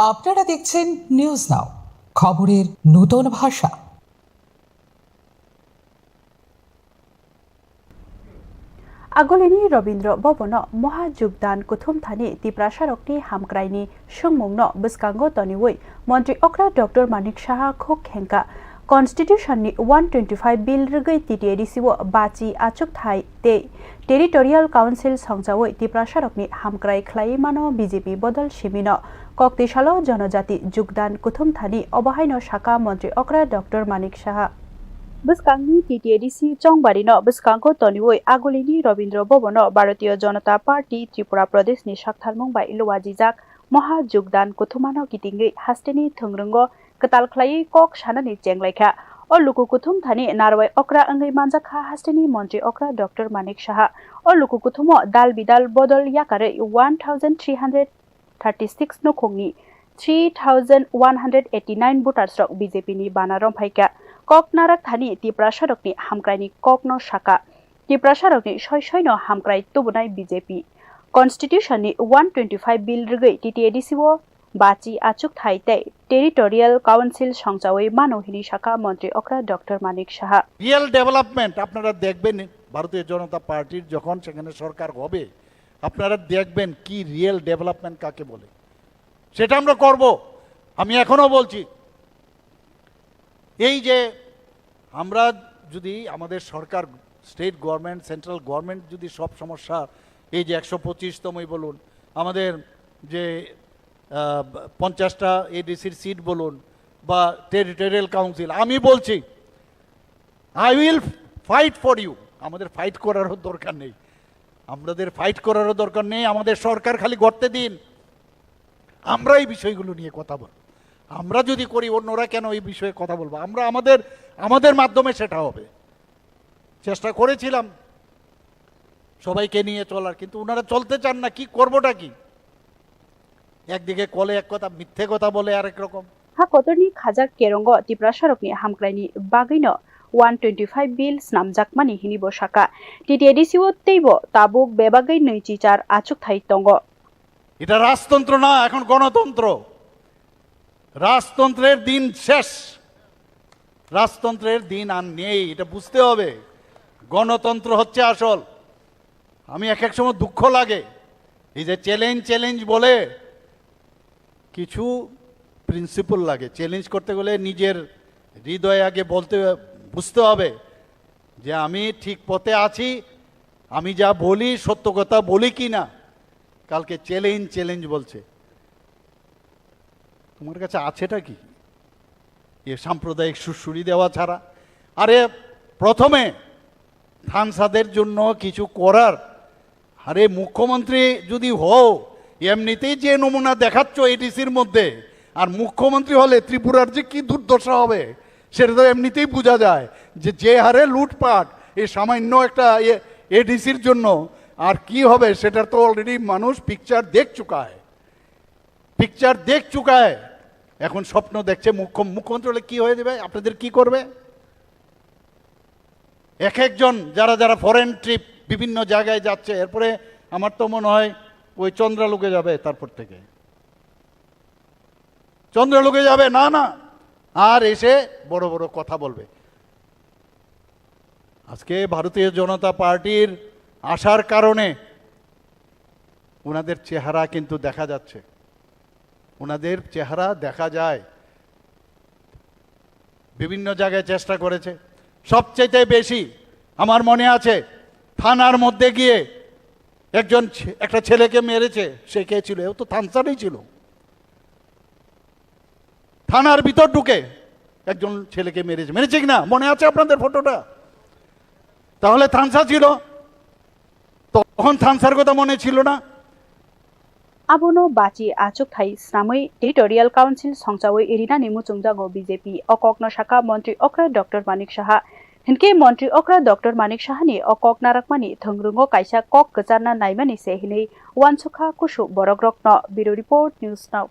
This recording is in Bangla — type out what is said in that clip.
আপনারা দেখছেন নিউজ নাও, খবরের নূতন ভাষা। आगोलिनी रवीन्द्र भवन महाजुगदान कुथुमथानी तिप्रासारकनि हामक्राइनि सुंमुंनो बसकांगो तनिवै मन्त्री अक्रा डॉक्टर मानिक साहा खुक हेंका कॉन्स्टिट्यूशननि 125 बिल रगै टिटिएडिसिव बाची आचुक थाइ ते टेरिटोरियल काउन्सिल संजावै तिप्रासारकनि हामक्राइ ख्लाइ मानो बीजेपी बदल सिमिनो कक्तिसालो जनजाति जुगदान कुथुमथानी अबहायनो शाखा मन्त्री अक्रा डॉक्टर मानिक साहा बसकांगनि टिटिएडिसि चौबारिनो बसकांगो तनिवै आगोलिनी रवीन्द्र भवन भारतीय जनता पार्टी त्रिपुरा प्रदेशनि साक्थालमुं बाय लुवाजिजाक महाजुगदान कुथुमानो गिदिंगै हास्टेनि थोंग्रंगो कतालख्लायै कक सानानि चेंगलायखा और लुकु कुथुम थानी नारवाय अक्रा अंगै मानजाखा हास्टेनि मन्त्री अक्रा डॉक्टर मानिक साहा और लुकु कुथुमो दाल बिदाल बदल याकारै 1336 नखंनि 3189 भोटार्स रक बीजेपी नि बाना रंफायका कक नारक थानी तिप्रासारकनि हामक्राइनि ककनो शाखा तिप्रासारकनि सयनो हामक्राइ तुबुनाय बीजेपी कॉन्स्टिट्यूशननि 125 बिल रगै टिटिएडिसिवो बाची आचुक थाइते टेरिटोरियल काउन्सिल संजावै मानवहिनी शाखा मन्त्री अक्रा doctor Manik Saha real development আপনারা দেখবেন ভারতীয় জনতা পার্টির যখন সেখানে সরকার হবে আপনারা দেখবেন কি রিয়েল ডেভেলপমেন্ট কাকে বলে সেটা আমরা করব। আমি এখনো বলছি এই যে আমরা যদি আমাদের সরকার স্টেট গভর্নমেন্ট সেন্ট্রাল গভর্নমেন্ট যদি সব সমস্যা এই যে 125তমই বলুন আমাদের যে 50টা এডিসির সিট বলুন বা টেরিটোরিয়াল কাউন্সিল আমি বলছি I will fight for you. আমাদের ফাইট করারও দরকার নেই, আমাদের ফাইট করারও দরকার নেই। আমাদের সরকার খালি গড়তে দিন, আমরা এই বিষয়গুলো নিয়ে কথা বলব। আমরা যদি করি অন্যরা কেন এই বিষয়ে কথা বলবো? আমরা আমাদের মাধ্যমে সেটা হবে। চেষ্টা করেছিলাম সবাইকে নিয়ে চলার, কিন্তু ওনারা চলতে চান না। কি করবোটা কি? একদিকে কলে এক কথা, মিথ্যে কথা বলে আরেক রকম। हाकोतरनि खाजाक केरंग तिप्रासारकनि हामक्राइनि बागैनो 125 बिल स्नामजाकमानि हिनिबो शाखा टिटिएडिसिवो तैबो ताबुक बेबागै नैचिचार आचुक थाइ तंग। এটা রাজতন্ত্র না, এখন গণতন্ত্র। রাজতন্ত্রের দিন শেষ, রাজতন্ত্রের দিন আর নেই, এটা বুঝতে হবে। গণতন্ত্র হচ্ছে আসল। আমি এক এক সময় দুঃখ লাগে এই যে চ্যালেঞ্জ বলে কিছু প্রিন্সিপাল লাগে। চ্যালেঞ্জ করতে গেলে নিজের হৃদয়ে আগে বুঝতে হবে যে আমি ঠিক পথে আছি, আমি যা বলি সত্য কথা বলি কি না। কালকে চ্যালেঞ্জ বলছে, তোমার কাছে আছেটা কি? এ সাম্প্রদায়িক সুরসুরি দেওয়া ছাড়া। আরে প্রথমে থানসাদের জন্য কিছু করার, আরে মুখ্যমন্ত্রী যদি হও এমনিতেই যে নমুনা দেখাচ্ছ এডিসির মধ্যে, আর মুখ্যমন্ত্রী হলে ত্রিপুরার যে কি দুর্দশা হবে সেটা তো এমনিতেই বোঝা যায় যে হারে লুটপাট এই সামান্য একটা এডিসির জন্য আর কি হবে সেটা তো অলরেডি মানুষ পিকচার দেখ চুকা হয়। এখন স্বপ্ন দেখছে মুখ্যমন্ত্রী হলে কি হয়ে যাবে, আপনাদের কি করবে? এক একজন যারা ফরেন ট্রিপ বিভিন্ন জায়গায় যাচ্ছে, এরপরে আমার তো মনে হয় ওই চন্দ্রালোকে যাবে, তারপর থেকে চন্দ্রালোকে যাবে না আর এসে বড় বড় কথা বলবে। আজকে ভারতীয় জনতা পার্টির আসার কারণে ওনাদের চেহারা কিন্তু দেখা যাচ্ছে, ওনাদের চেহারা দেখা যায়। বিভিন্ন জায়গায় চেষ্টা করেছে। সবচেয়ে বেশি আমার মনে আছে থানার মধ্যে গিয়ে একটা ছেলেকে মেরেছে। সে কে ছিল? ও তো থানসারই ছিল। থানার ভিতর ঢুকে একজন ছেলেকে মেরেছে কিনা মনে আছে আপনাদের ফটোটা? তাহলে থানসা ছিল, তখন থানসার কথা মনে ছিল না। आबोनो बाची आचुक थाइ स्नामै टेरिटोरियल काउन्सिल संजावै एरिना निमुचुंजागो बीजेपी अककनो शाखा मन्त्री अक्रा डॉक्टर मानिक साहा हिनके मन्त्री अक्रा डॉक्टर मानिक साहानि अकक नाराकमानि थोंग्रुंगो काइसा कक गजारना नायमानि सेहिनै वानसुखा कुसु बरगरकनो ब्युरो रिपोर्ट न्यूज नाउ।